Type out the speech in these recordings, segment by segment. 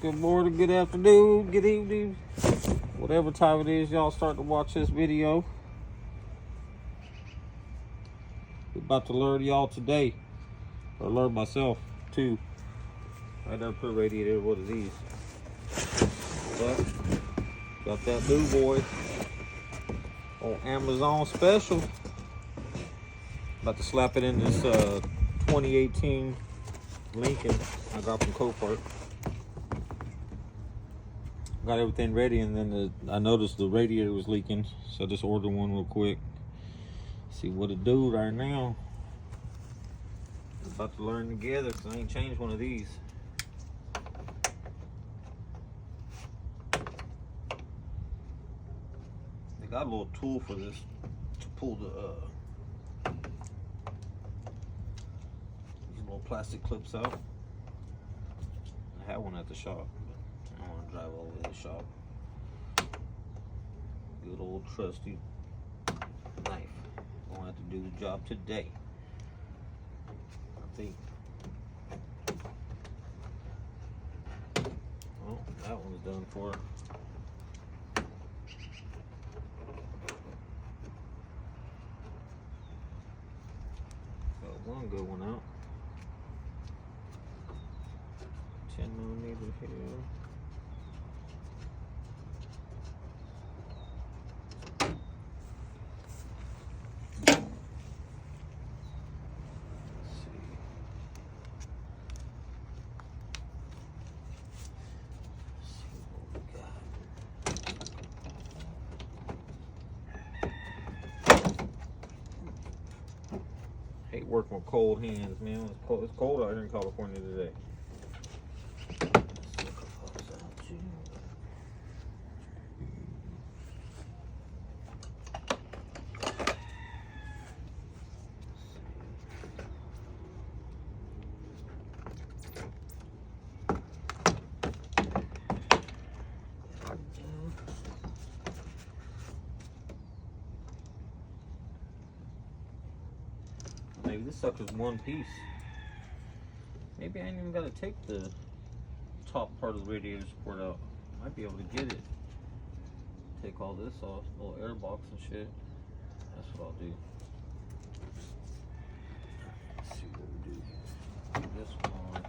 good morning, good afternoon, good evening, whatever time it is y'all start to watch this video. We're about to learn y'all today, or learn myself too. I never put a radiator in one of these, but got that new boy on Amazon special. About to slap it in this 2018 Lincoln I got from Copart. Got everything ready, and then I noticed the radiator was leaking, so I just ordered one real quick. See what it do right now. We're about to learn together, because I ain't changed one of these. They got a little tool for this to pull the these little plastic clips out. I had one at the shop, but I don't want to drive all the way to the shop. Good old trusty knife. Gonna have to do the job today, I think. Well, that one's done for. Got one good one out. 10mm here. Hate working with cold hands, man. It's cold out here in California today. Maybe this sucker's one piece. Maybe I ain't even gotta take the top part of the radiator support out. Might be able to get it. Take all this off, little air box and shit. That's what I'll do. Let's see what we do. This one.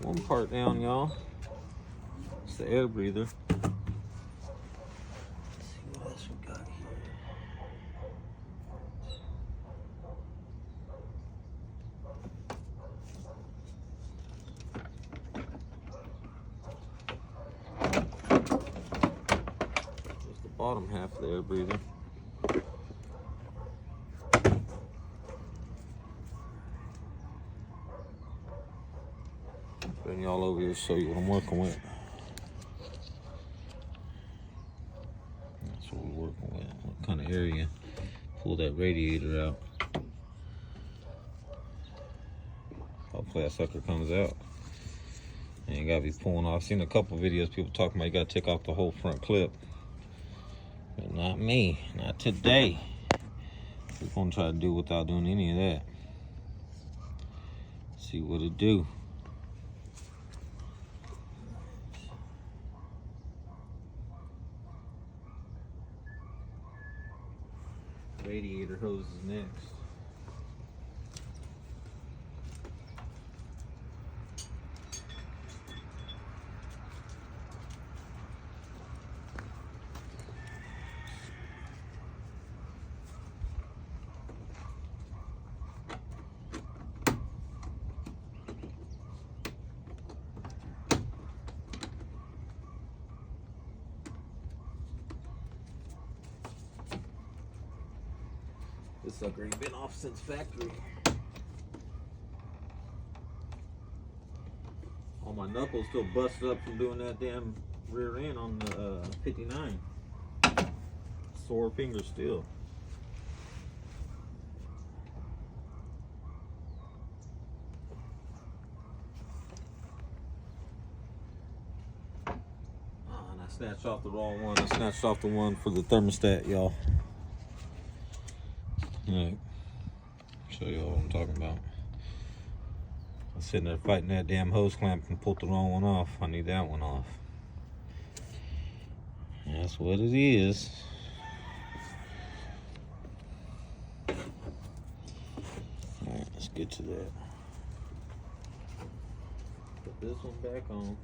One part down, y'all. It's the air breather. Let's see what else we got here. There's the bottom half of the air breather. Bring y'all over here to show you what I'm working with. That's what we're working with. What kind of area? Pull that radiator out. Hopefully that sucker comes out. You ain't gotta be pulling off. I've seen a couple videos people talking about you gotta take off the whole front clip. But not me. Not today. We're gonna try to do without doing any of that. See what it do. Radiator hose is next. this sucker ain't been off since factory. All my knuckles still busted up from doing that damn rear end on the 59. Sore fingers still. And I snatched off the wrong one. I snatched off the one for the thermostat, y'all. Alright, show y'all what I'm talking about. I was sitting there fighting that damn hose clamp and pulled the wrong one off. I need that one off. That's what it is. Alright, let's get to that. Put this one back on.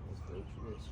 Let's go for this one.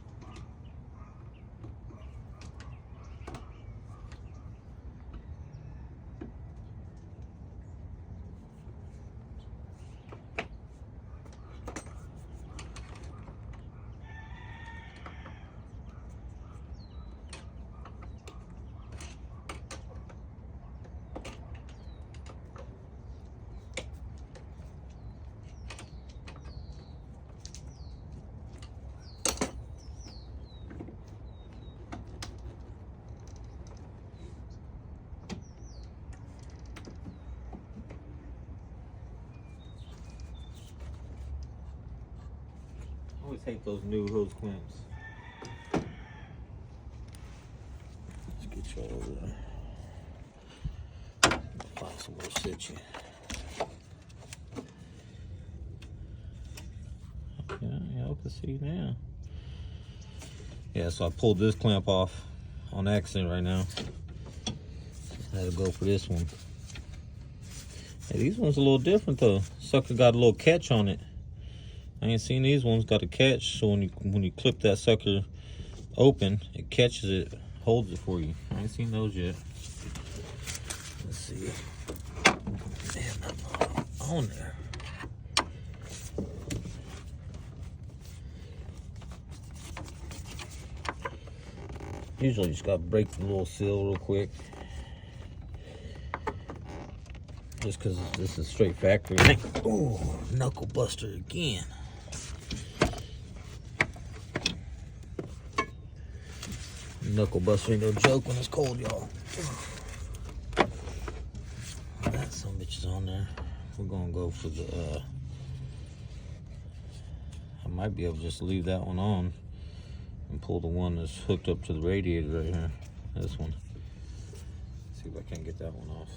I always hate those new hose clamps. Let's get you over there. Find somewhere to sit you. Yeah, y'all can see now. Yeah, so I pulled this clamp off on accident right now. I had to go for this one. Hey, these ones a little different though. Sucker got a little catch on it. I ain't seen these ones got a catch, so when you clip that sucker open, it catches it, holds it for you. I ain't seen those yet. Let's see. Damn, nothing on there. Usually you just gotta break the little seal real quick. Just because this is straight factory. Oh, knuckle buster again. Knuckle buster ain't no joke when it's cold, y'all. That some bitch is on there. We're gonna go for the I might be able to just leave that one on and pull the one that's hooked up to the radiator right here. This one. See if I can get that one off.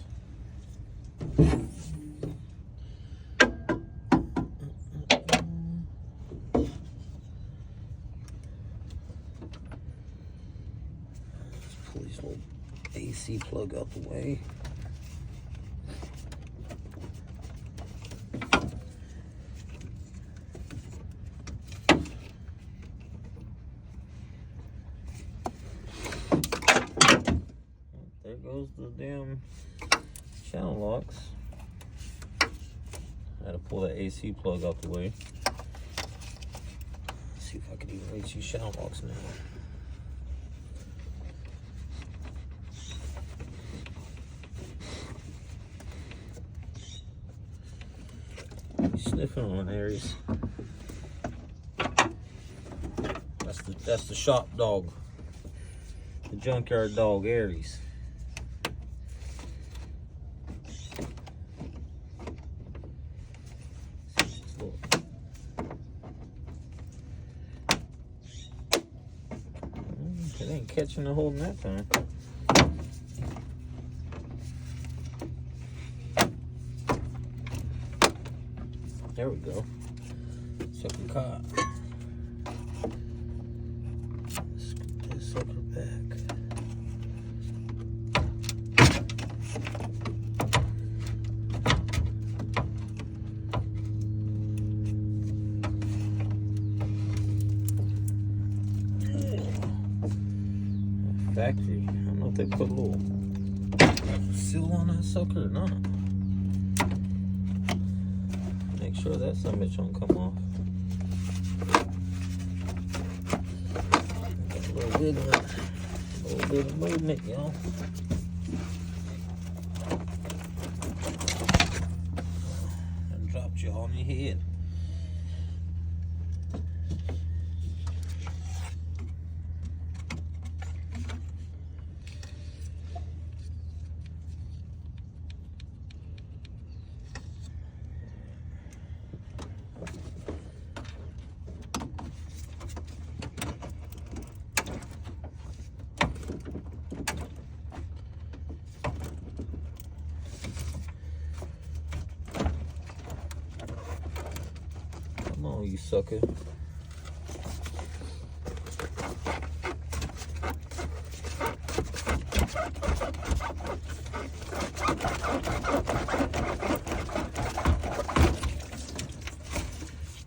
Pull this little AC plug out the way. There goes the damn channel locks. I had to pull that AC plug out the way. Let's see if I can even reach these channel locks now. Sniffing on Aries. That's the shop dog. The junkyard dog, Aries. It ain't catching or holding that time. There we go. Sucker caught. Let's get this sucker back. Factory. I don't know if they put a little seal on that sucker or not. make sure that summit don't come off. Got a little bit of movement, y'all. And dropped you on your head. Come on, you sucker.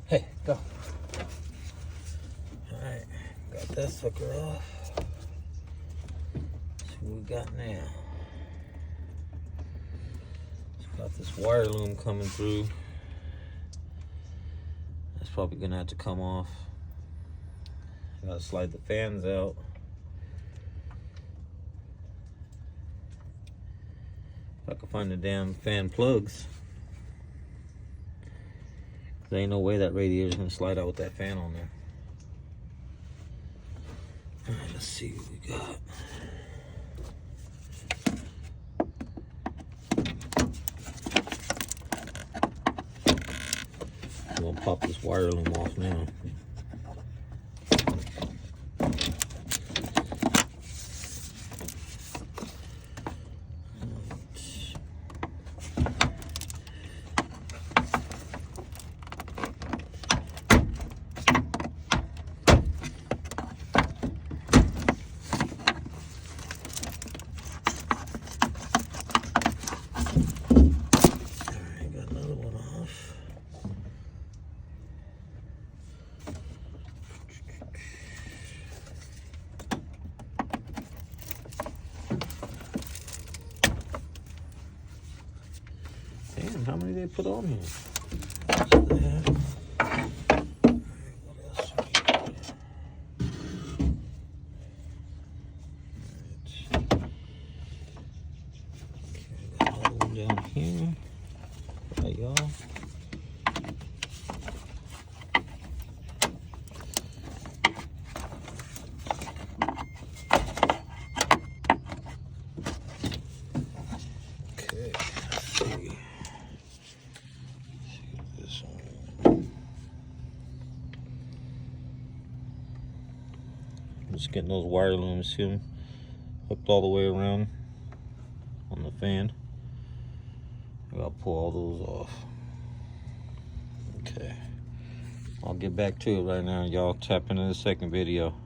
Hey, go. Alright, got that sucker off. See what we got now. Got this wire loom coming through. That's probably gonna have to come off. I gotta slide the fans out. If I can find the damn fan plugs. There ain't no way that radiator's gonna slide out with that fan on there. Alright, let's see what we got. I'm gonna pop this wire loom off now. Damn, how many they put on here? Got another one down here. Right, y'all. Okay, let's see. Just getting those wire looms hooked all the way around on the fan. I gotta pull all those off. Okay, I'll get back to it right now. Y'all tap into the second video.